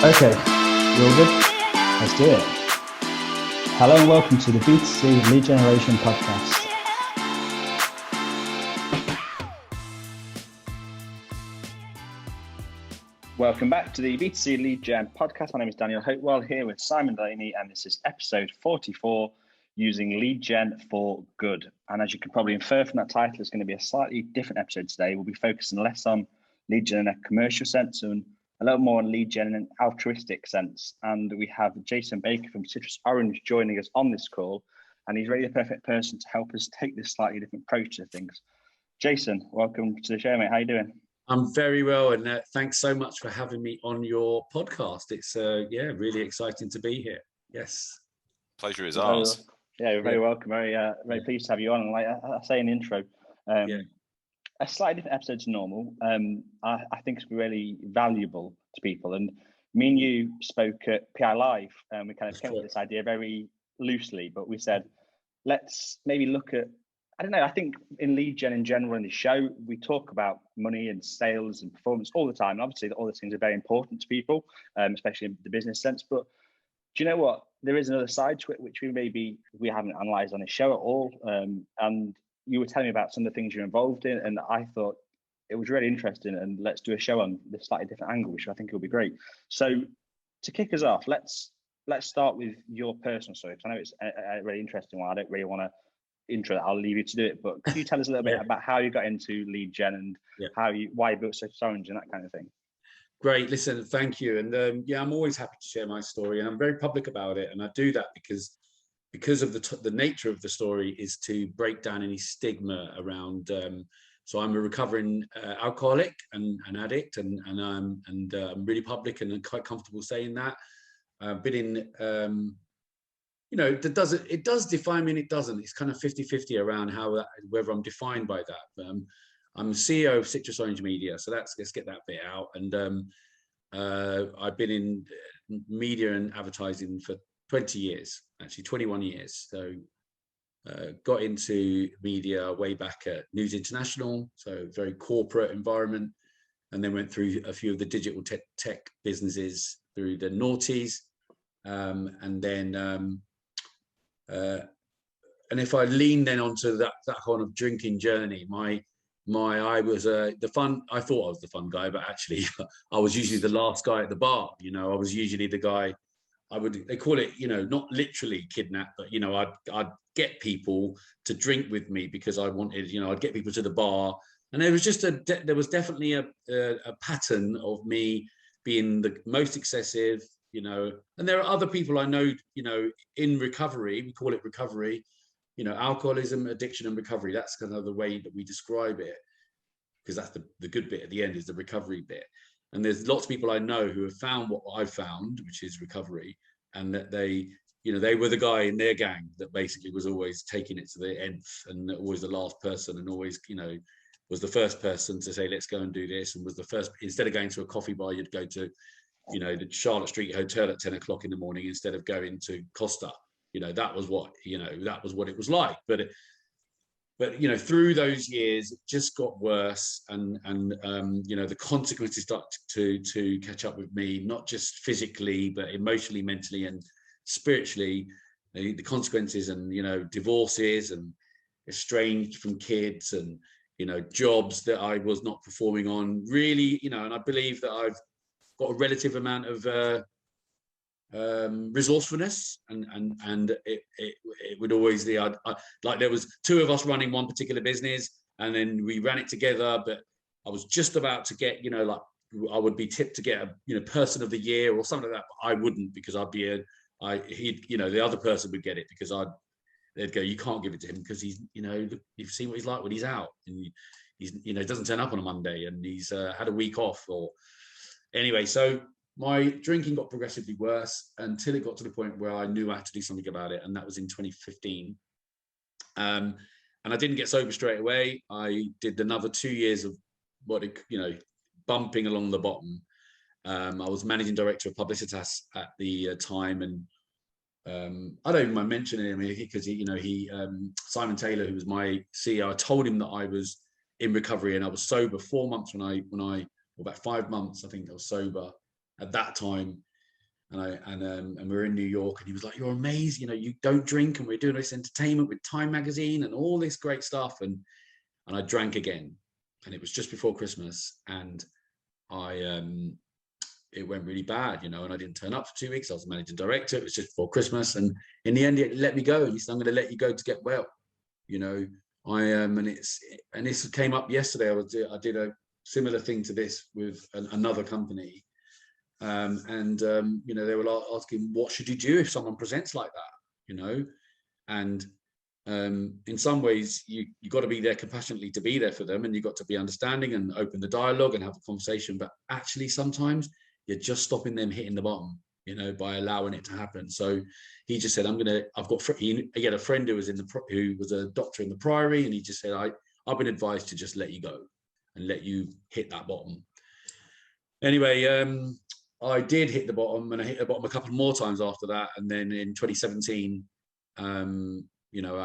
Okay, you all good? Let's do it. Hello and welcome to the B2C Lead Generation Podcast. Welcome back to the B2C Lead Gen Podcast. My name is Daniel Hopewell, here with Simon Delaney, and this is episode 44, using Lead Gen for Good. And as you can probably infer from that title, it's going to be a slightly different episode today. We'll be focusing less on lead gen in a commercial sense and a little more on lead gen in an altruistic sense. And we have Jason Baker from Citrus Ornge joining us on this call, and he's really the perfect person to help us take this slightly different approach to things. Jason, welcome to the show, mate. How you doing? I'm very well, and thanks so much for having me on your podcast. It's really exciting to be here. Yes, pleasure is ours. You're very welcome. Very pleased to have you on. And like I say in the intro, a slightly different episode to normal. I think it's really valuable to people. And me and you spoke at PI Live, and we kind of came up with this idea very loosely, but we said, let's maybe look at, I don't know, I think in lead gen in general in the show, we talk about money and sales and performance all the time. And obviously all those things are very important to people, especially in the business sense. But do you know what? There is another side to it, which we haven't analysed on the show at all. And you were telling me about some of the things you're involved in, and I thought it was really interesting. And let's do a show on this slightly different angle, which I think will be great. So to kick us off, let's start with your personal story, because I know it's a really interesting one. I don't really want to intro that. I'll leave you to do it. But could you tell us a little bit about how you got into lead gen and why you built Citrus Ornge and that kind of thing? Great. Listen, thank you. And I'm always happy to share my story, and I'm very public about it. And I do that because of the nature of the story is to break down any stigma around. So I'm a recovering alcoholic and addict, and I'm really public and quite comfortable saying that. I've been in, it does define me and it doesn't. It's kind of 50-50 around whether I'm defined by that. I'm CEO of Citrus Ornge Media, so let's get that bit out. And I've been in media and advertising for 20 years, actually 21 years. So got into media way back at News International, so very corporate environment, and then went through a few of the digital tech businesses through the noughties, and then and if I lean then onto that kind of drinking journey, I was I thought I was the fun guy, but actually I was usually the last guy at the bar. I was usually the guy. They call it, not literally kidnap, but I'd get people to drink with me because I wanted, I'd get people to the bar, and there was just there was definitely a pattern of me being the most excessive, and there are other people I know, in recovery. We call it recovery, alcoholism, addiction, and recovery. That's kind of the way that we describe it, because that's the good bit at the end is the recovery bit. And there's lots of people I know who have found what I've found, which is recovery, and that they were the guy in their gang that basically was always taking it to the nth, and always the last person, and always, was the first person to say, let's go and do this, and was the first, instead of going to a coffee bar, you'd go to, the Charlotte Street Hotel at 10 o'clock in the morning instead of going to Costa. That was what, that was what it was like. But through those years, it just got worse, and the consequences started to catch up with me, not just physically, but emotionally, mentally, and spiritually. The consequences, and divorces, and estranged from kids, and jobs that I was not performing on. Really, and I believe that I've got a relative amount of resourcefulness, and it would always be like there was two of us running one particular business, and then we ran it together, but I was just about to get I would be tipped to get a person of the year or something like that, but I wouldn't, because I'd be the other person would get it, because they'd go, you can't give it to him because he's you've seen what he's like when he's out, and he's doesn't turn up on a Monday, and he's had a week off, or anyway. So my drinking got progressively worse until it got to the point where I knew I had to do something about it, and that was in 2015. And I didn't get sober straight away. I did another 2 years of bumping along the bottom. I was managing director of Publicitas at the time, and I don't even mind mentioning him because Simon Taylor, who was my CEO, I told him that I was in recovery and I was sober 4 months about 5 months, I think I was sober at that time. and we were in New York, and he was like, "You're amazing, you know, you don't drink, and we're doing this entertainment with Time magazine and all this great stuff." And I drank again, and it was just before Christmas, and it went really bad, you know, and I didn't turn up for 2 weeks. I was managing director. It was just before Christmas, and in the end, he let me go. And he said, "I'm going to let you go to get well." You know, and this came up yesterday. I did a similar thing to this with another company, you know, they were asking, "What should you do if someone presents like that?" You know, and in some ways, you got to be there compassionately to be there for them, and you got to be understanding and open the dialogue and have a conversation. But actually, sometimes you're just stopping them hitting the bottom, you know, by allowing it to happen. So he just said, he had a friend who was who was a doctor in the Priory, and he just said, I've been advised to just let you go and let you hit that bottom. Anyway, I did hit the bottom, and I hit the bottom a couple more times after that. And then in 2017, you know,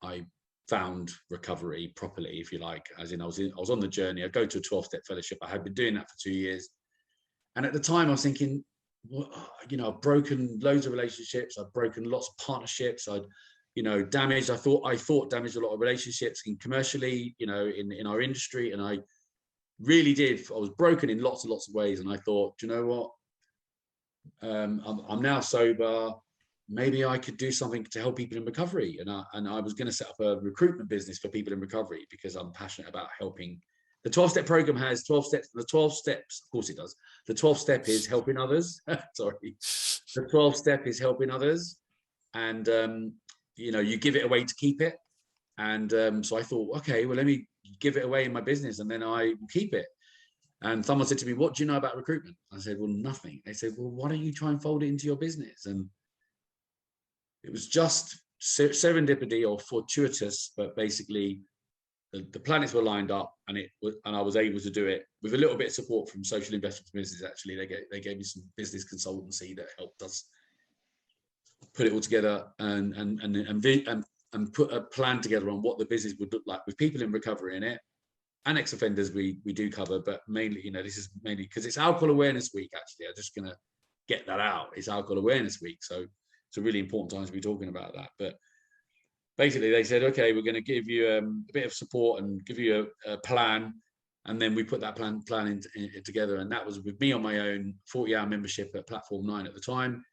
I found recovery properly, if you like, as in I was on the journey. I go to a 12-step fellowship. I had been doing that for 2 years. And at the time I was thinking, well, you know, I've broken loads of relationships. I've broken lots of partnerships. I'd, you know, damaged. I thought damaged a lot of relationships commercially, you know, in our industry. And I really did. I was broken in lots and lots of ways. And I thought, do you know what? I'm now sober. Maybe I could do something to help people in recovery. And I was going to set up a recruitment business for people in recovery, because I'm passionate about helping. The 12-step program has 12 steps. The 12 steps, of course it does. The 12 step is helping others. Sorry. The 12 step is helping others. And, you know, you give it away to keep it. And so I thought, okay, well, let me give it away in my business, and then I will keep it. And someone said to me, "What do you know about recruitment?" I said, "Well, nothing." They said, "Well, why don't you try and fold it into your business?" And it was just serendipity or fortuitous, but basically the planets were lined up, and I was able to do it with a little bit of support from Social Investment Business. Actually, they gave me some business consultancy that helped us put it all together and put a plan together on what the business would look like with people in recovery in it, and ex-offenders we do cover, but mainly, you know, this is mainly because it's Alcohol Awareness Week. Actually, I'm just gonna get that out. It's Alcohol Awareness Week, so it's a really important time to be talking about that. But basically, they said, okay, we're going to give you a bit of support and give you a plan, and then we put that plan together. And that was with me on my own, 40-hour membership at Platform 9 at the time.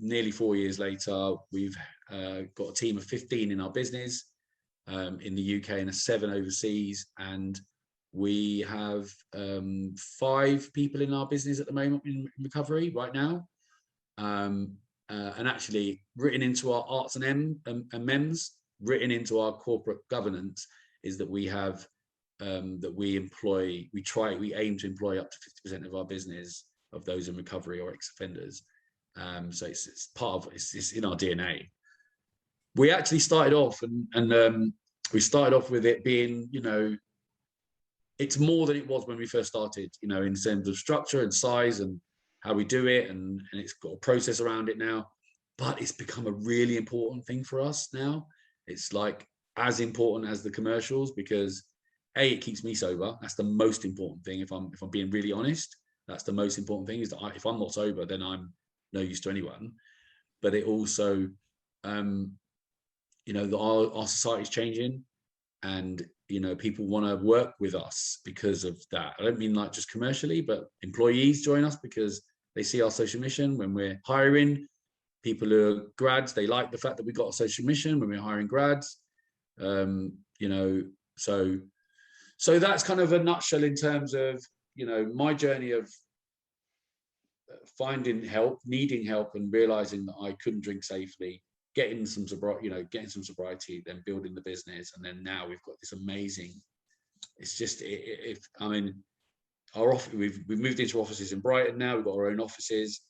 Nearly 4 years later, we've got a team of 15 in our business in the UK and 7 overseas, and we have 5 people in our business at the moment in recovery right now. And actually written into our arts and MEMS, written into our corporate governance, is that we have that we aim to employ up to 50% of our business of those in recovery or ex-offenders. So it's part of it's in our DNA. We actually started off and we started off with it being, you know, it's more than it was when we first started, you know, in terms of structure and size and how we do it, and it's got a process around it now. But it's become a really important thing for us now. It's like as important as the commercials, because it keeps me sober. That's the most important thing. If I'm being really honest, that's the most important thing, is that if I'm not sober, then I'm no use to anyone. But it also, you know, our society's changing, and you know, people want to work with us because of that. I don't mean like just commercially, but employees join us because they see our social mission when we're hiring people who are grads. They like the fact that we got a social mission when we're hiring grads. You know, so that's kind of a nutshell in terms of, you know, my journey of finding help, needing help, and realizing that I couldn't drink safely, getting some sobriety, then building the business, and then now we've got this amazing. It's just, I mean, our office, we've moved into offices in Brighton now. We've got our own offices,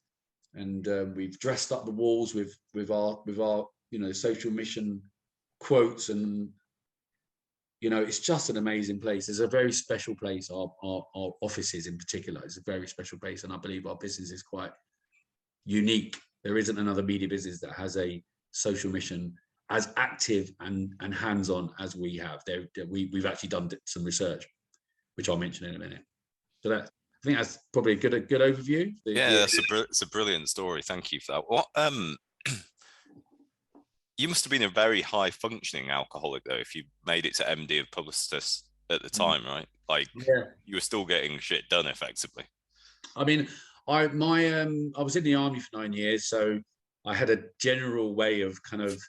and we've dressed up the walls with our you know, social mission quotes, and you know, it's just an amazing place. It's a very special place. Our offices in particular is a very special place, and I believe our business is quite unique. There isn't another media business that has a social mission as active and hands-on as we have. We've actually done some research, which I'll mention in a minute. So think that's probably a good overview. It's a brilliant story. Thank you for that. What you must have been a very high functioning alcoholic though, if you made it to MD of Publicis at the time, right? Like, you were still getting shit done effectively. I mean, I was in the army for 9 years, so I had a general way of kind of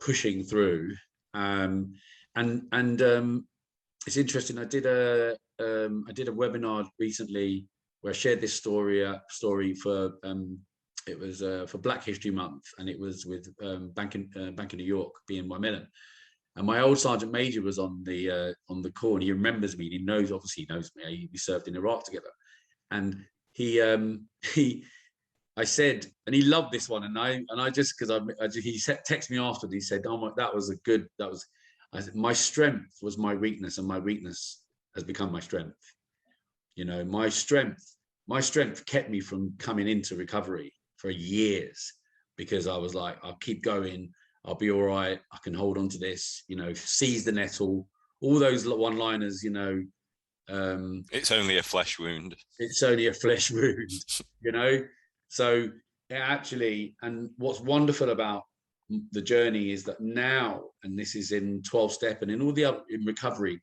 pushing through. And it's interesting. I did a webinar recently where I shared this story for it was for Black History Month, and it was with Bank of New York, BNY Mellon. And my old sergeant major was on the call, and he remembers me. And he knows me. We served in Iraq together, and I said, and he loved this one, and I just because he texted me after, he said, "Oh my, I said, my strength was my weakness, and my weakness has become my strength. You know, my strength kept me from coming into recovery for years, because I was like, I'll keep going. I'll be all right. I can hold on to this, you know, seize the nettle, all those one-liners, you know. It's only a flesh wound. It's only a flesh wound, you know. So actually, and what's wonderful about the journey is that now, and this is in 12-step and in all the other, in recovery,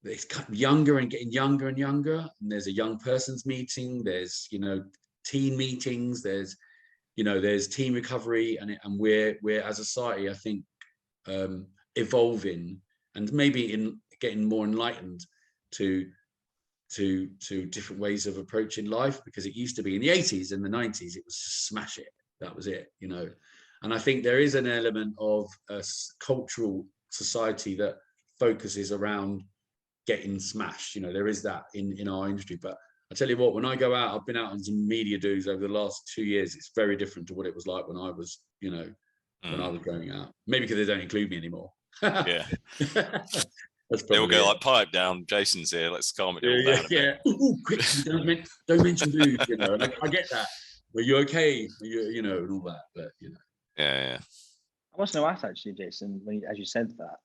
it's younger and getting younger and younger. And there's a young person's meeting, there's, you know, teen meetings, there's team recovery, and we're as a society, I think, evolving and maybe in getting more enlightened to different ways of approaching life, because it used to be in the 80s and the 90s, it was smash it, that was it, you know. And I think there is an element of a cultural society that focuses around getting smashed, you know. There is that in our industry, but I tell you what, when I go out, I've been out on some media dues over the last 2 years. It's very different to what it was like when I was, you know, when I was going out. Maybe because they don't include me anymore. Yeah. They will go like, pipe down, Jason's here, let's calm it all down. Yeah. Ooh, quick, don't mention booze, you know. And I get that. Are you okay? You know, and all that. But, you know. Yeah. I was going to ask actually, Jason, as you said that,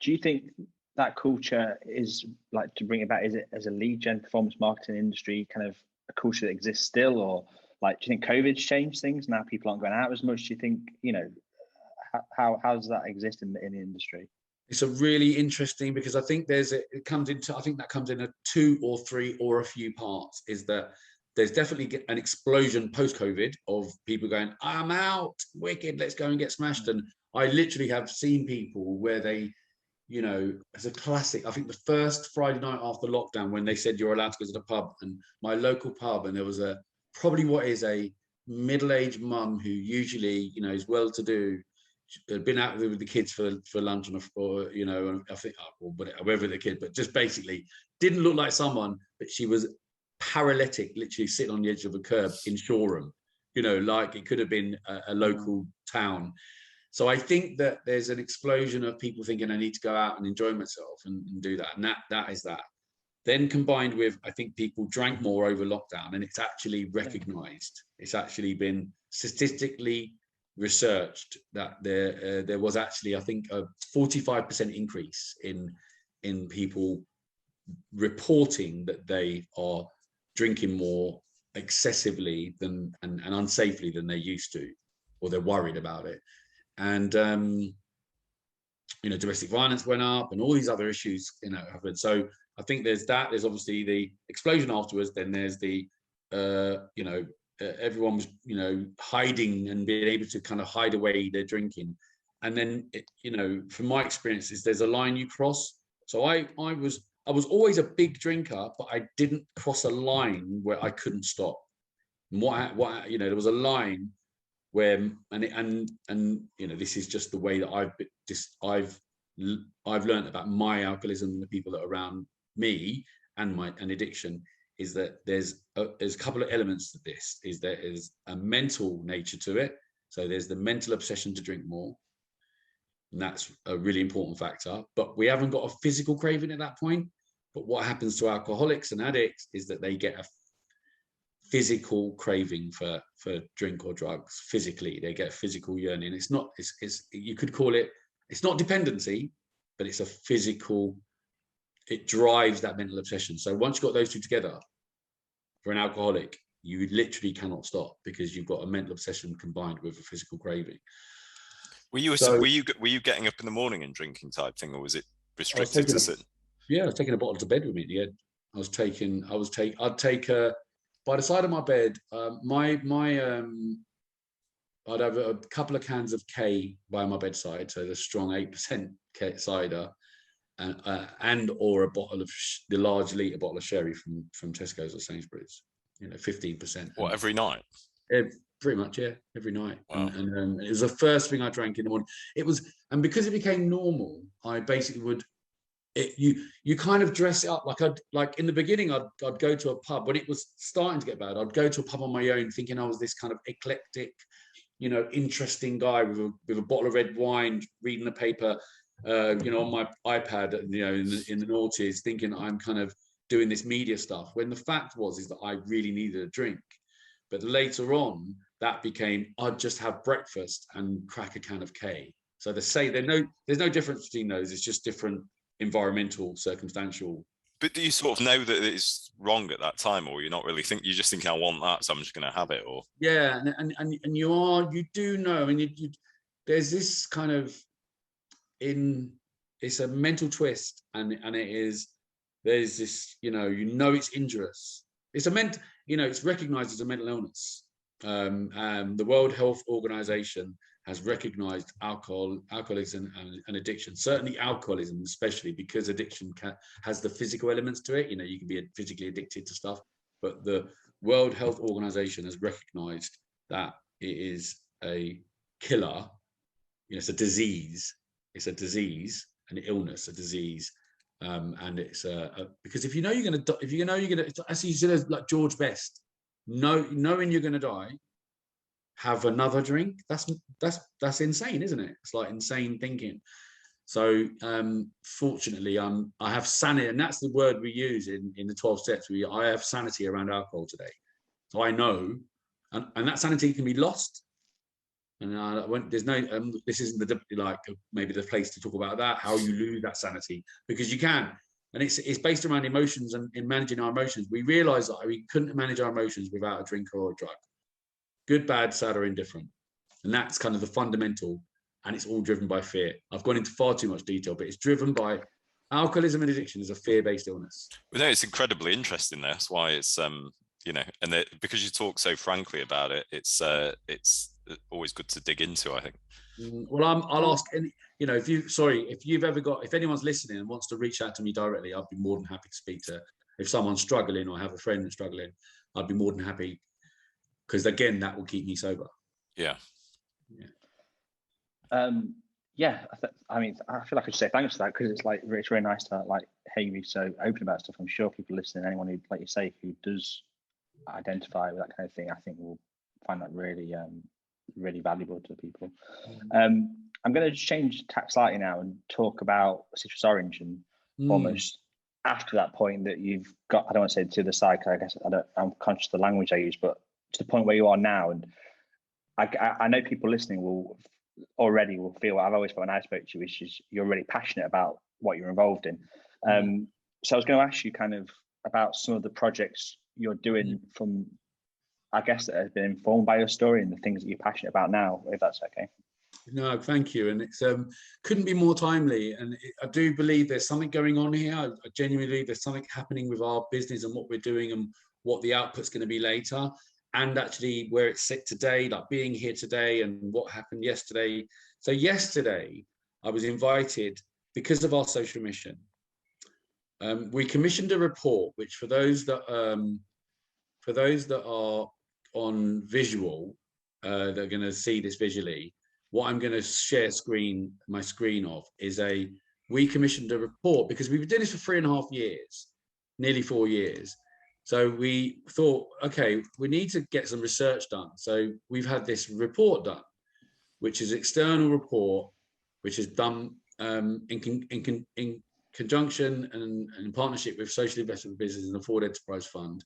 do you think that culture is, like, to bring it back, is it as a lead gen performance marketing industry kind of a culture that exists still, or like, do you think COVID's changed things? Now people aren't going out as much. Do you think, you know, how does that exist in the industry? It's a really interesting, because I think I think that comes in a 2 or 3 or a few parts. Is that there's definitely an explosion post-COVID of people going, I'm out, wicked, let's go and get smashed. And I literally have seen people where they, you know, as a classic, I think the first Friday night after lockdown, when they said you're allowed to go to the pub, and my local pub, and there was probably what is a middle-aged mum who usually, you know, is well-to-do, had been out with the kids for lunch, or you know, I think, or whatever the kid, but just basically didn't look like someone, but she was paralytic, literally sitting on the edge of a curb in Shoreham, you know, like it could have been a local town. So I think that there's an explosion of people thinking I need to go out and enjoy myself and do that. And that is that. Then combined with, I think people drank more over lockdown, and it's actually recognized. It's actually been statistically researched that there was actually, I think, a 45% increase in people reporting that they are drinking more excessively and unsafely than they used to, or they're worried about it. And you know, domestic violence went up, and all these other issues, you know, happened. So I think there's that. There's obviously the explosion afterwards. Then there's the you know, everyone was, you know, hiding and being able to kind of hide away their drinking. And then you know, from my experiences, there's a line you cross. So I was always a big drinker, but I didn't cross a line where I couldn't stop. What you know, there was a line where, and you know, this is just the way that I've learned about my alcoholism and the people that are around me and my addiction, is that there's a couple of elements to this. Is there is a mental nature to it. So there's the mental obsession to drink more, and that's a really important factor. But we haven't got a physical craving at that point. But what happens to alcoholics and addicts is that they get a physical craving for drink or drugs. Physically, they get a physical yearning. It's you could call it, it's not dependency, but it's a physical, it drives that mental obsession. So once you've got those two together, for an alcoholic, you literally cannot stop because you've got a mental obsession combined with a physical craving. Were you getting up in the morning and drinking type thing, or was it restricted to sit? Yeah, I was taking a bottle to bed with me. Yeah, I'd take by the side of my bed. I'd have a couple of cans of K by my bedside, so the strong 8% cider, and or a bottle of the large litre bottle of sherry from Tesco's or Sainsbury's. 15%. What, every night? Pretty much, yeah, every night. Wow. And it was the first thing I drank in the morning. It was, and because it became normal, I basically would. You kind of dress it up like in the beginning I'd go to a pub when it was starting to get bad. I'd go to a pub on my own thinking I was this kind of eclectic, interesting guy with a bottle of red wine, reading the paper, on my iPad, in the noughties, thinking I'm kind of doing this media stuff. When the fact is that I really needed a drink. But later on, that became I'd just have breakfast and crack a can of K. So they say there's no difference between those. It's just different environmental, circumstantial. But do you sort of know that it's wrong at that time, or you're not really you're just thinking I want that, so I'm just going to have it? Or yeah, and you do know, and you there's this kind of it's a mental twist, and there's this it's injurious. It's it's recognized as a mental illness. The World Health Organization has recognized alcoholism and addiction, certainly alcoholism, especially because addiction has the physical elements to it. You can be physically addicted to stuff, but the World Health Organization has recognized that it is a killer. It's a disease. It's a disease, an illness, a disease. And it's because if you're going to, as you said, like George Best, knowing you're going to die, have another drink. That's insane, isn't it? It's like insane thinking. So fortunately, I have sanity, and that's the word we use in the 12 steps. I have sanity around alcohol today, so I know, and that sanity can be lost. And there's no, this isn't maybe the place to talk about that, how you lose that sanity, because you can. And it's based around emotions, and in managing our emotions. We realize that we couldn't manage our emotions without a drink or a drug. Good, bad, sad, or indifferent. And that's kind of the fundamental, and it's all driven by fear. I've gone into far too much detail, but it's driven by alcoholism and addiction is a fear-based illness. Well, no, it's incredibly interesting. That's why it's, because you talk so frankly about it, it's always good to dig into, I think. Well, I'll ask, if anyone's listening and wants to reach out to me directly, I'd be more than happy to speak to. If someone's struggling or have a friend that's struggling, I'd be more than happy, because again, that will keep me sober. Yeah. I feel like I should say thanks for that, because it's really nice to hear you be so open about stuff. I'm sure people listening, anyone who, like you say, who does identify with that kind of thing, I think will find that really really valuable to people. I'm going to change tack slightly now and talk about Citrus Ornge, and almost after that point that you've got, I don't want to say to the side, because I guess I'm conscious of the language I use, but to the point where you are now. And I know people listening will feel what I've always felt when I spoke to you, which is you're really passionate about what you're involved in. So I was going to ask you kind of about some of the projects you're doing from, I guess, that has been informed by your story and the things that you're passionate about now, if that's okay. No, thank you. And it's couldn't be more timely. And I do believe there's something going on here. I genuinely believe there's something happening with our business and what we're doing and what the output's going to be later. And actually where it's sit today, like being here today and what happened yesterday. So yesterday, I was invited because of our social mission. We commissioned a report, which for those that are on visual, they're going to see this visually. What I'm going to share my screen of is we commissioned a report because we've been doing this for 3.5 years, nearly 4 years. So we thought, okay, we need to get some research done. So we've had this report done, which is an external report, which is done in conjunction and in partnership with Social Investment Business and the Ford Enterprise Fund.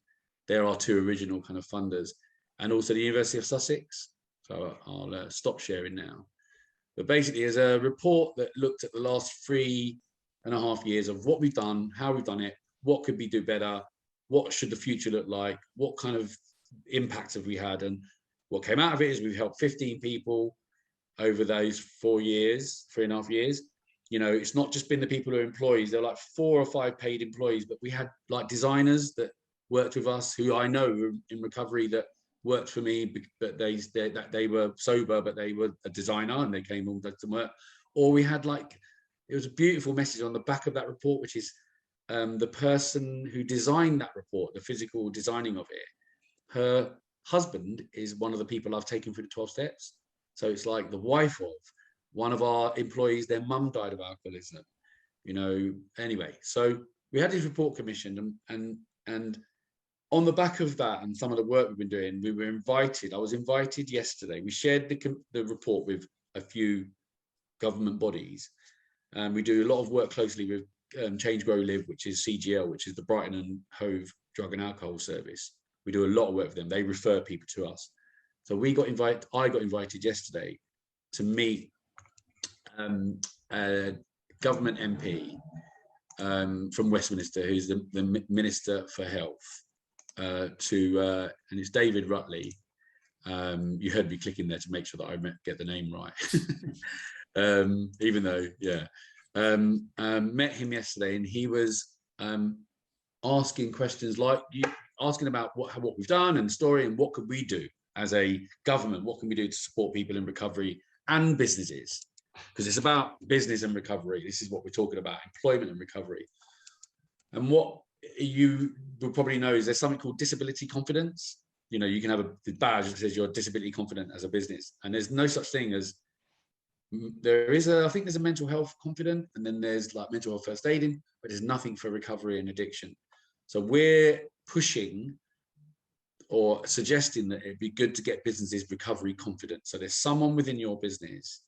There are two original kind of funders, and also the University of Sussex. So I'll stop sharing now. But basically, there's a report that looked at the last 3.5 years of what we've done, how we've done it, what could we do better, what should the future look like? What kind of impact have we had? And what came out of it is we've helped 15 people over those 3.5 years. You know, it's not just been the people who are employees. They're like 4 or 5 paid employees, but we had like designers that worked with us who I know in recovery that worked for me, but they were sober, but they were a designer and they came and did some work. Or we had like, it was a beautiful message on the back of that report, which is the person who designed that report, the physical designing of it, her husband is one of the people I've taken through the 12 steps. So it's like the wife of one of our employees, their mum died of alcoholism, you know. Anyway, so we had this report commissioned, and on the back of that and some of the work we've been doing, we were invited. I was invited yesterday. We shared the report with a few government bodies, and we do a lot of work closely with Change Grow Live, which is CGL, which is the Brighton and Hove Drug and Alcohol Service. We do a lot of work with them. They refer people to us. So I got invited yesterday to meet a government MP from Westminster, who's the Minister for Health, and it's David Rutley. You heard me clicking there to make sure that I get the name right. Even though, met him yesterday, and he was asking questions like asking about what we've done and the story, and what could we do as a government, what can we do to support people in recovery and businesses, because it's about business and recovery. This is what we're talking about, employment and recovery. And what you will probably know is there's something called disability confidence. You know, you can have a badge that says you're disability confident as a business, and there's no such thing as, I think there's a mental health confident, and then there's like mental health first aiding, but there's nothing for recovery and addiction. So we're pushing or suggesting that it'd be good to get businesses recovery confident. So there's someone within your business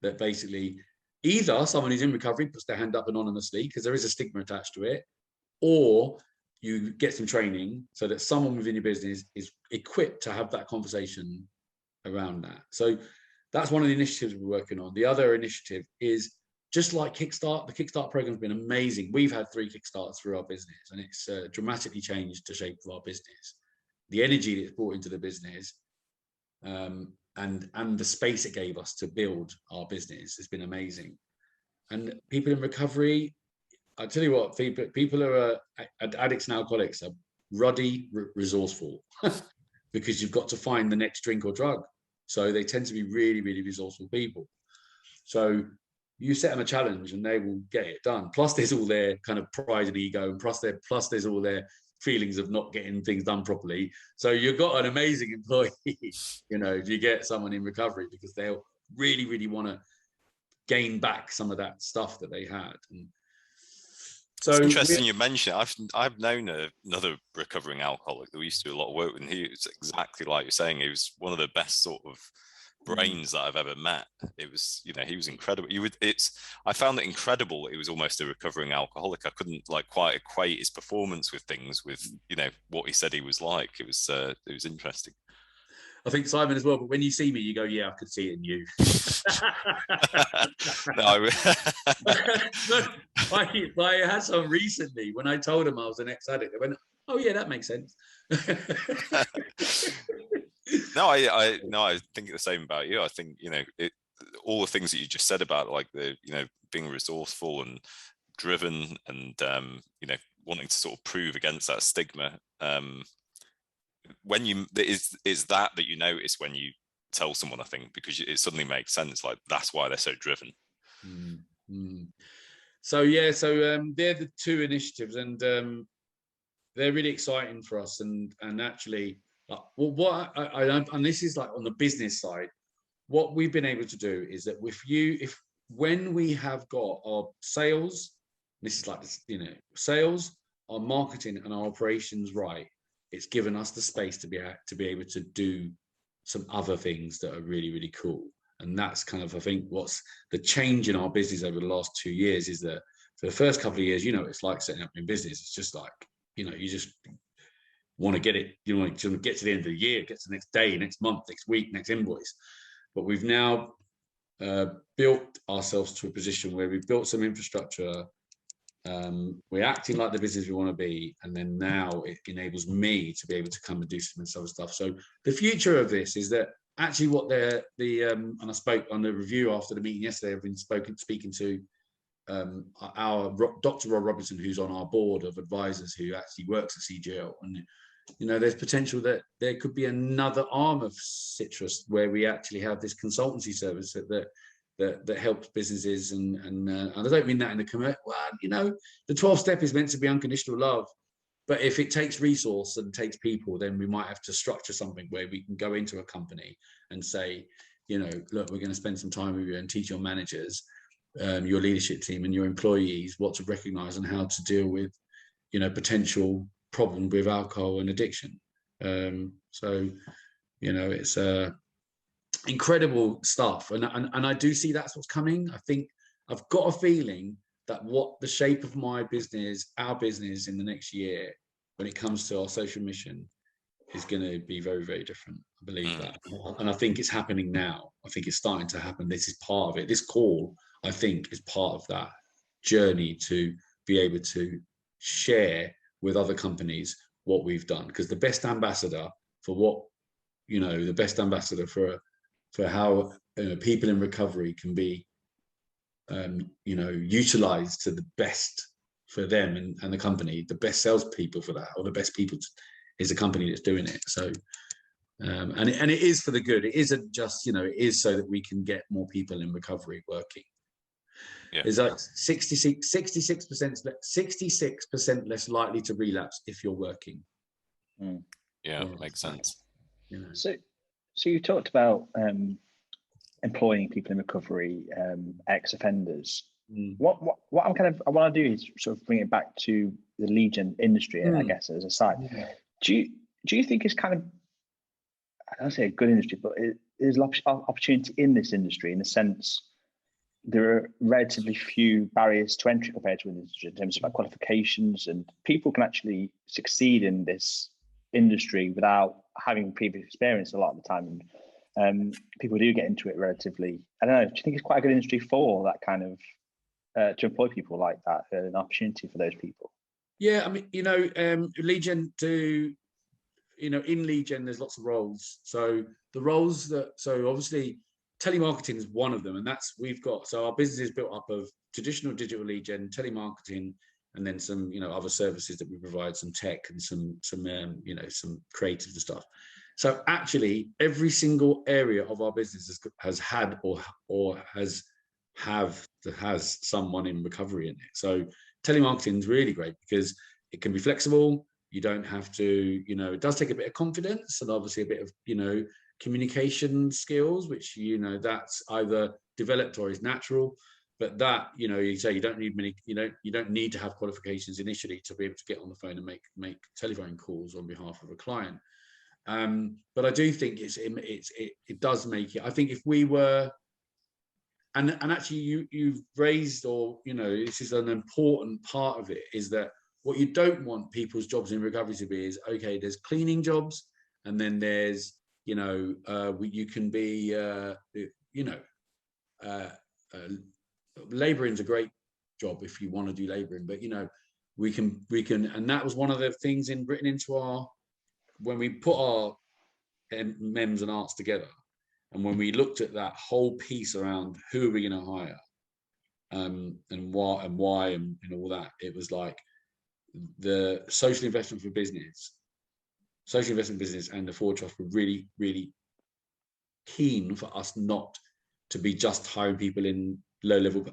that basically, either someone who's in recovery puts their hand up anonymously because there is a stigma attached to it, or you get some training so that someone within your business is equipped to have that conversation around that. So that's one of the initiatives we're working on. The other initiative is just like Kickstart. The Kickstart program's been amazing. We've had 3 Kickstarts through our business, and it's dramatically changed the shape of our business. The energy that's brought into the business, and the space it gave us to build our business has been amazing. And people in recovery, I tell you what, people who are addicts and alcoholics are ruddy, resourceful, because you've got to find the next drink or drug. So they tend to be really, really resourceful people. So you set them a challenge and they will get it done. Plus there's all their kind of pride and ego, and plus there's all their feelings of not getting things done properly. So you've got an amazing employee, you know, if you get someone in recovery, because they'll really, really want to gain back some of that stuff that they had. And so it's interesting you mentioned it. I've known another recovering alcoholic that we used to do a lot of work with, and he was exactly like you're saying. He was one of the best sort of brains that I've ever met. It was, you know, he was incredible. I found it incredible. It was almost a recovering alcoholic. I couldn't like quite equate his performance with things with, you know, what he said he was like. It was interesting. I think Simon as well, but when you see me, you go, yeah, I could see it in you. No, I had some recently when I told them I was an ex-addict. They went, oh yeah, that makes sense. No, I think the same about you. I think, you know, all the things that you just said about like the, you know, being resourceful and driven and, you know, wanting to sort of prove against that stigma. When it's that you notice when you tell someone, I think, because it suddenly makes sense. Like that's why they're so driven. Mm-hmm. So they're the 2 initiatives, and they're really exciting for us. And actually, and this is like on the business side, what we've been able to do is that when we have got our sales, this is like, you know, sales, our marketing and our operations right, it's given us the space to be able to do some other things that are really, really cool. And that's kind of, I think, what's the change in our business over the last 2 years is that for the first couple of years, you know, it's like setting up in business. It's just like, you know, you just want to get it, you want to get to the end of the year, get to the next day, next month, next week, next invoice. But we've now built ourselves to a position where we've built some infrastructure We're acting like the business we want to be, and then now it enables me to be able to come and do some other stuff. So the future of this is that actually what and I spoke on the review after the meeting yesterday. I've been speaking to our Dr. Rob Robinson, who's on our board of advisors, who actually works at CGL, and there's potential that there could be another arm of Citrus where we actually have this consultancy service that helps businesses, and I don't mean that in the commercial. Well, the 12th step is meant to be unconditional love, but if it takes resource and takes people, then we might have to structure something where we can go into a company and say, look, we're going to spend some time with you and teach your managers, your leadership team, and your employees what to recognize and how to deal with, potential problem with alcohol and addiction. It's incredible stuff, and I do see that's what's coming. I think I've got a feeling that what the shape of our business in the next year, when it comes to our social mission, is going to be very, very different. I believe that, and I think it's happening now. I think it's starting to happen. This is part of it. This call, I think, is part of that journey to be able to share with other companies what we've done, because the best ambassador for what the best ambassador for how people in recovery can be utilized to the best for them and the company. The best salespeople for that, or the best people, is a company that's doing it. So and it is for the good. It isn't just it is so that we can get more people in recovery working. Yeah. There's like 66% less likely to relapse if you're working. Yeah, makes sense. So you talked about employing people in recovery, ex-offenders. What I want to do is sort of bring it back to the lead gen industry, I guess, as a side. Do you think it's kind of, I don't say a good industry, but there's an opportunity in this industry, in the sense there are relatively few barriers to entry compared to in terms of qualifications, and people can actually succeed in this industry without having previous experience a lot of the time. And people do get into it relatively. I don't know. Do you think it's quite a good industry for that kind of to employ people like that, an opportunity for those people? Yeah, I mean, lead gen in lead gen, there's lots of roles. So the roles so obviously telemarketing is one of them, and so our business is built up of traditional digital lead gen, telemarketing, and then some other services that we provide, some tech and some creative stuff. So actually every single area of our business has had or has someone in recovery in it. So telemarketing is really great because it can be flexible. You don't have to, it does take a bit of confidence and obviously a bit of communication skills, which that's either developed or is natural. But that, you say you don't need many, you don't need to have qualifications initially to be able to get on the phone and make telephone calls on behalf of a client. But I do think it does make it. I think if we were, and actually you've raised, or this is an important part of it, is that what you don't want people's jobs in recovery to be is, okay, there's cleaning jobs, and then there's you can be laboring is a great job if you want to do laboring, but we can, and that was one of the things written into when we put our MEMS and arts together, and when we looked at that whole piece around who are we going to hire, and why and all that, it was like the social investment business and the Forward Trust were really, really keen for us not to be just hiring people in low level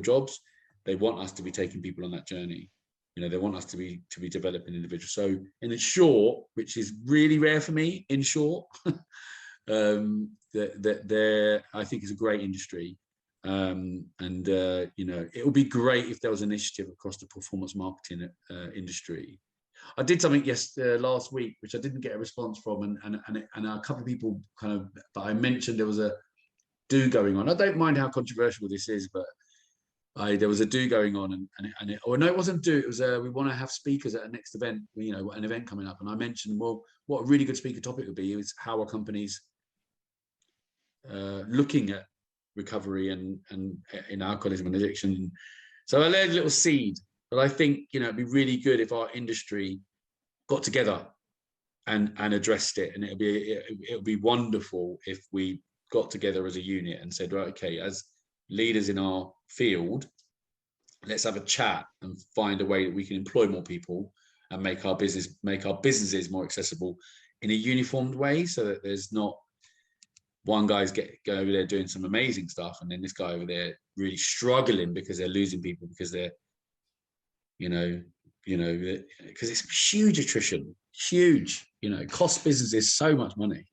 jobs. They want us to be taking people on that journey. They want us to be developing individuals. So in short, which is really rare for me, in short, that I think is a great industry. It would be great if there was an initiative across the performance marketing industry. I did something last week, which I didn't get a response from, and a couple of people but I mentioned there was a do going on. I don't mind how controversial this is, but there was a do going on, it wasn't do. It was we want to have speakers at a next event, an event coming up, and I mentioned, well, what a really good speaker topic would be is how are companies looking at recovery and in alcoholism and addiction, So I laid a little seed, but I think, it'd be really good if our industry got together and addressed it. And it'll be wonderful if we got together as a unit and said, right, okay, as leaders in our field, let's have a chat and find a way that we can employ more people and make our businesses more accessible in a uniformed way, so that there's not one guy's go over there doing some amazing stuff and then this guy over there really struggling because they're losing people because they're, because it's huge attrition, huge, costs businesses so much money.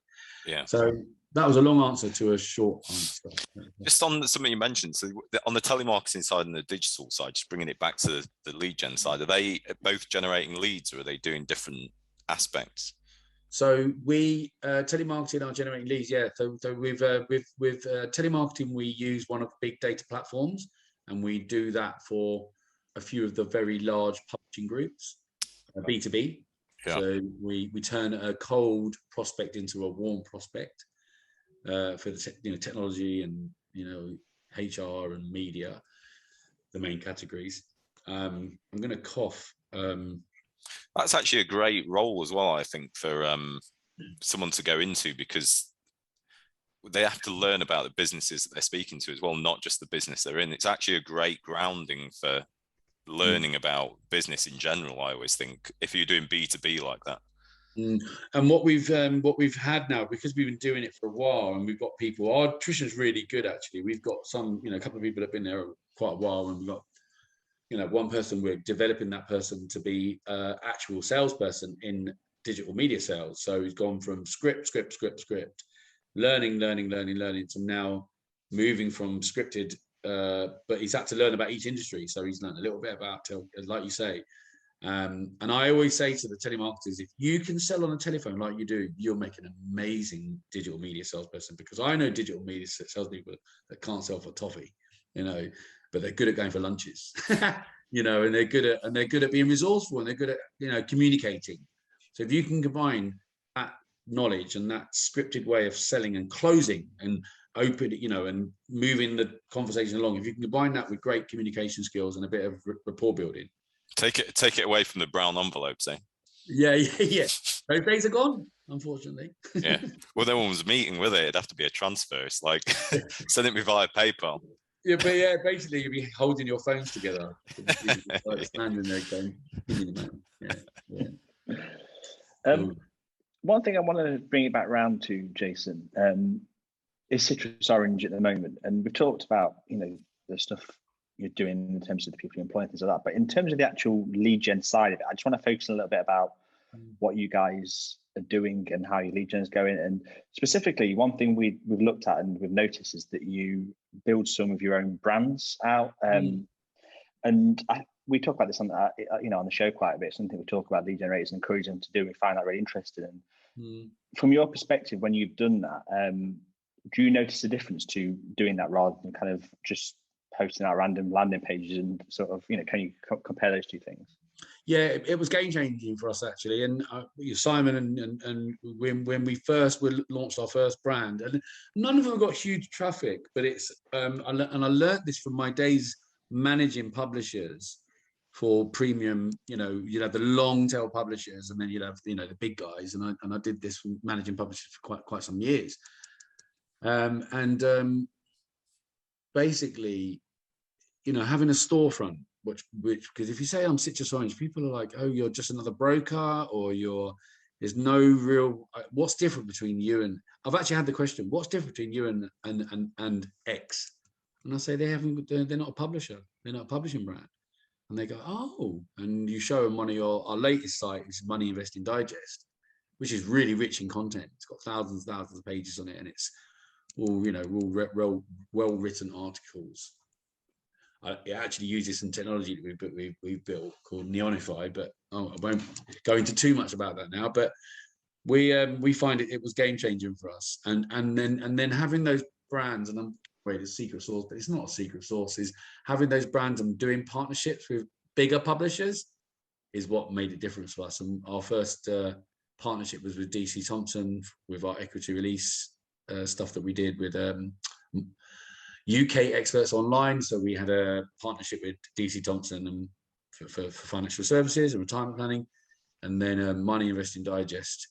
Yeah. So that was a long answer to a short answer. Just on something you mentioned, so on the telemarketing side and the digital side, just bringing it back to the lead gen side, are they both generating leads or are they doing different aspects? So we telemarketing are generating leads, yeah. So with telemarketing, we use one of the big data platforms, and we do that for a few of the very large publishing groups, B2B. Yeah. So we turn a cold prospect into a warm prospect for the technology and HR and media, the main categories. I'm going to cough. That's actually a great role as well, I think, for someone to go into, because they have to learn about the businesses that they're speaking to as well, not just the business they're in. It's actually a great grounding for learning about business in general, I always think, if you're doing B2B like that. And what we've had now, because we've been doing it for a while and we've got people, our attrition is really good, actually. We've got some, a couple of people that have been there quite a while, and we've got one person, we're developing that person to be an actual salesperson in digital media sales. So he's gone from script, learning to now moving from scripted, but he's had to learn about each industry. So he's learned a little bit about, like you say. And I always say to the telemarketers, if you can sell on a telephone like you do, you'll make an amazing digital media salesperson, because I know digital media salespeople that can't sell for toffee, but they're good at going for lunches, and they're good at being resourceful, and they're good at, communicating. So if you can combine that knowledge and that scripted way of selling and closing and open, and moving the conversation along, if you can combine that with great communication skills and a bit of rapport building. Take it away from the brown envelopes, eh? Yeah. Those days are gone, unfortunately. Yeah. Well, no one was meeting with it. It'd have to be a transfer. It's like send it me via PayPal. Yeah, but yeah, basically you'd be holding your phones together, like standing there going, "Give me the man." Yeah. One thing I want to bring it back round to, Jason, is Citrus Ornge at the moment, and we've talked about the stuff you're doing in terms of the people you're employing, things like that. But in terms of the actual lead gen side of it, I just want to focus a little bit about what you guys are doing and how your lead gen is going. And specifically, one thing we've looked at and we've noticed is that you build some of your own brands out. And we talk about this on on the show quite a bit. Something we talk about lead generators and encourage them to do. We find that really interesting. And from your perspective, when you've done that, do you notice a difference to doing that rather than kind of just posting out random landing pages and sort of, can you compare those two things? Yeah, it was game changing for us, actually. And Simon and when we first launched our first brand, and none of them got huge traffic, but it's I learned this from my days managing publishers for premium. You'd have the long tail publishers, and then you'd have the big guys. And I did this from managing publishers for quite some years. Basically, having a storefront, which because if you say I'm Citrus Ornge, people are like, oh, you're just another broker, or there's no real. What's different between you and? I've actually had the question, what's different between you and X? And I say they're not a publisher, they're not a publishing brand, and they go, oh, and you show them one of our latest site, which is Money Investing Digest, which is really rich in content. It's got thousands of pages on it, and it's all well written articles. It actually uses some technology that we've built called Neonify, but I won't go into too much about that now. But we find it was game changing for us, and then having those brands, and I'm afraid it's a secret sauce, but it's not a secret sauce. Is having those brands and doing partnerships with bigger publishers is what made a difference for us. And our first partnership was with DC Thompson with our equity release stuff that we did with UK experts online. So we had a partnership with DC Thompson and for financial services and retirement planning, and then Money Investing Digest.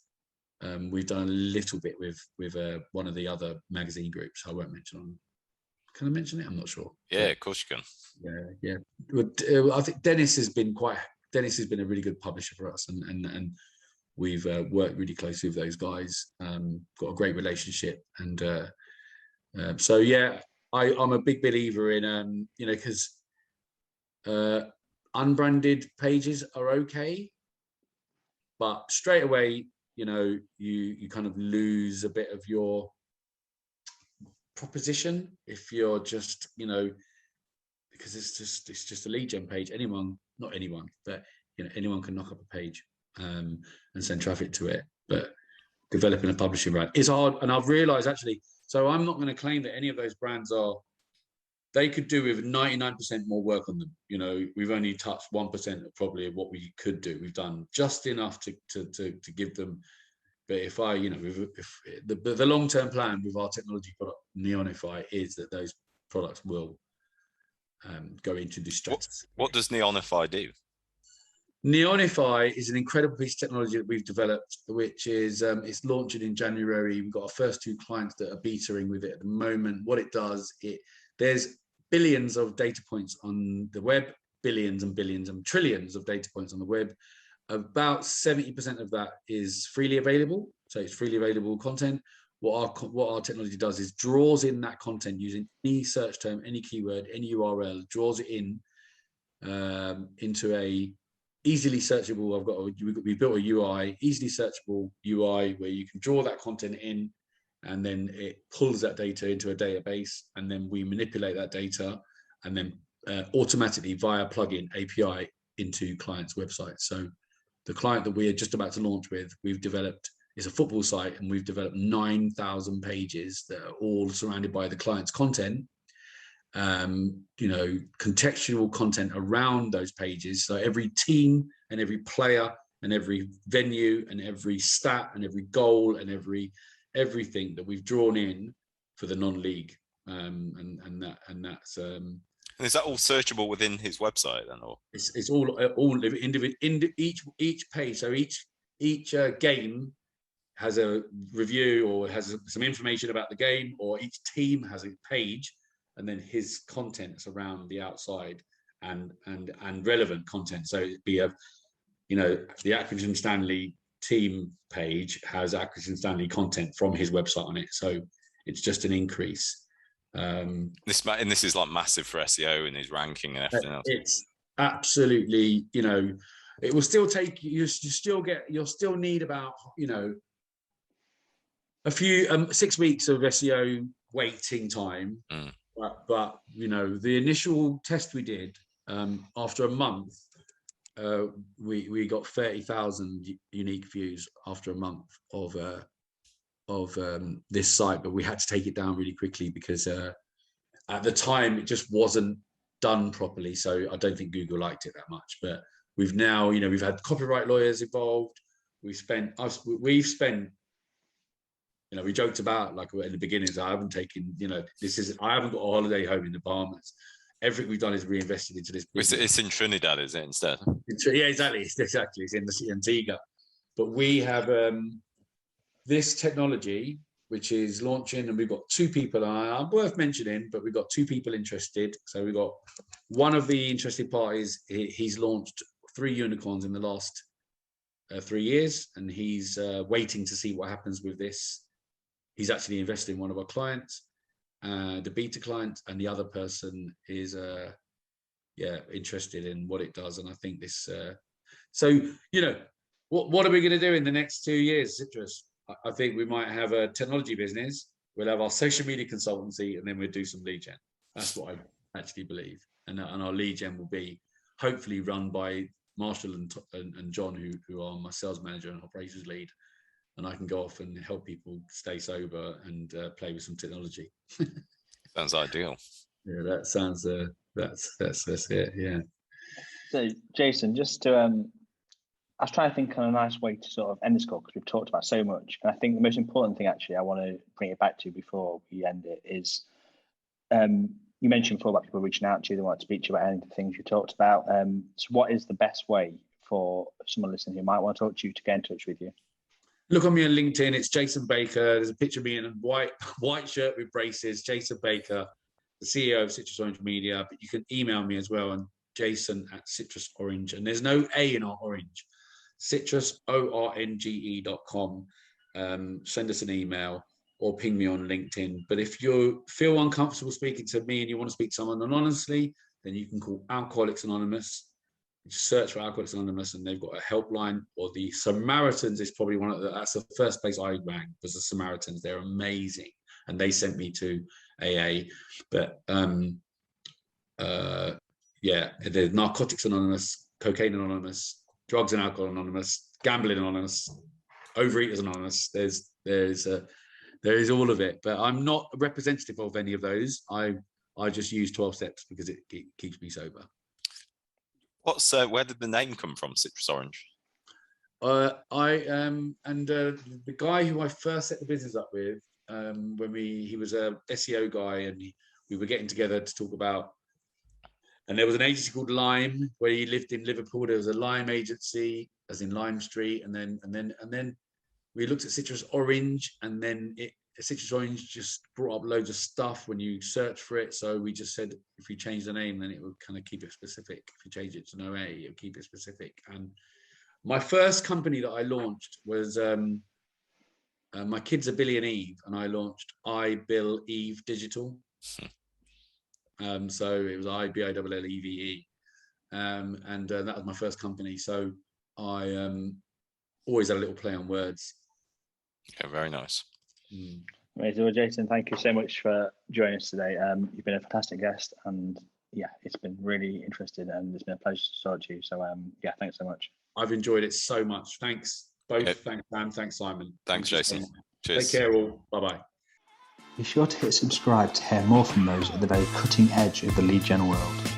We've done a little bit with one of the other magazine groups. I won't mention on. Can I mention it? I'm not sure. Yeah, of course you can. Yeah. I think Dennis has been a really good publisher for us, and we've worked really closely with those guys. Got a great relationship, and so yeah, I'm a big believer in because unbranded pages are okay, but straight away, you kind of lose a bit of your proposition if you're just, because it's just a lead gen page. Not anyone, but anyone can knock up a page and send traffic to it. But developing a publishing brand is hard, and I've realized actually. So I'm not going to claim that any of those brands they could do with 99% more work on them. We've only touched 1% of probably of what we could do. We've done just enough to give them. But if the long-term plan with our technology product Neonify is that those products will go into this strategy. What does Neonify do? Neonify is an incredible piece of technology that we've developed, which is it's launching in January. We've got our first 2 clients that are betaing with it at the moment. What it does, there's billions of data points on the web, billions and billions and trillions of data points on the web. About 70% of that is freely available. So it's freely available content. What our technology does is draws in that content using any search term, any keyword, any URL, draws it in into a easily searchable. We built a UI, easily searchable UI where you can draw that content in, and then it pulls that data into a database, and then we manipulate that data, and then automatically via plugin API into clients' websites. So the client that we are just about to launch with, we've developed is a football site, and we've developed 9,000 pages that are all surrounded by the client's content. Contextual content around those pages. So every team and every player and every venue and every stat and every goal and everything that we've drawn in for the non-league, and that's. And is that all searchable within his website then, or it's all individual each page? So each game has a review or has some information about the game, or each team has a page. And then his content's around the outside and relevant content. So it'd be the Accrington Stanley team page has Accrington Stanley content from his website on it. So it's just an increase. This is like massive for SEO and his ranking and everything else. It's absolutely, it will still take you'll still need about a few 6 weeks of SEO waiting time. But the initial test we did, after a month, we got 30,000 unique views after a month of this site. But we had to take it down really quickly because at the time it just wasn't done properly. So I don't think Google liked it that much. But we've now, we've had copyright lawyers involved. We've spent. We joked about like in the beginnings. I haven't taken, I haven't got a holiday home in the Bahamas. Everything we've done is reinvested into this business. It's in Trinidad, is it instead? Yeah, exactly. It's in the Antigua. But we have this technology which is launching, and we've got 2 people. Worth mentioning, but we've got 2 people interested. So we've got one of the interested parties. He's launched 3 unicorns in the last 3 years, and he's waiting to see what happens with this. He's actually invested in one of our clients, the beta client, and the other person is interested in what it does. And I think this. What are we going to do in the next 2 years, Citrus? I think we might have a technology business. We'll have our social media consultancy, and then we'll do some lead gen. That's what I actually believe. And our lead gen will be hopefully run by Marshall and John, who are my sales manager and operations lead. And I can go off and help people stay sober and play with some technology. Sounds ideal. Yeah, that sounds. That's it. Yeah. So, Jason, just to, I was trying to think on a nice way to sort of end this call because we've talked about so much, and I think the most important thing actually I want to bring it back to before we end it is you mentioned before about people reaching out to you, they want to speak to you about any of the things you talked about. So what is the best way for someone listening who might want to talk to you to get in touch with you? Look on me on LinkedIn. It's Jason Baker. There's a picture of me in a white shirt with braces. Jason Baker, the CEO of Citrus Ornge Media. But you can email me as well on jason@Citrus Ornge. And there's no A in our orange. citrusornge.com. Send us an email or ping me on LinkedIn. But if you feel uncomfortable speaking to me and you want to speak to someone anonymously, then you can call Alcoholics Anonymous. Just search for Alcoholics Anonymous, and they've got a helpline. Or the Samaritans is probably that's the first place I rang, was the Samaritans. They're amazing, and they sent me to AA. But there's Narcotics Anonymous, Cocaine Anonymous, Drugs and Alcohol Anonymous, Gambling Anonymous, Overeaters Anonymous. There is all of it, but I'm not representative of any of those. I just use 12 steps because it keeps me sober. Where did the name come from, Citrus Ornge? The guy who I first set the business up with, he was a SEO guy, and we were getting together to talk about. And there was an agency called Lime, where he lived in Liverpool. There was a Lime agency, as in Lime Street, and then we looked at Citrus Ornge, and then Citrus Ornge just brought up loads of stuff when you search for it. So we just said, if you change the name, then it would kind of keep it specific. If you change it to no A, it would keep it specific. And my first company that I launched was my kids are Billy and Eve, and I launched Bill Eve Digital. So it was IBILLEVE, and that was my first company. So I always had a little play on words. Yeah, very nice. Amazing. Well, Jason, thank you so much for joining us today. You've been a fantastic guest, and it's been really interesting, and it's been a pleasure to talk to you. So thanks so much. I've enjoyed it so much. Thanks both. Yep. Thanks, Sam. Thanks, Simon. Thanks, Jason. Cheers. Take care all. Bye-bye. Be sure to hit subscribe to hear more from those at the very cutting edge of the lead gen world.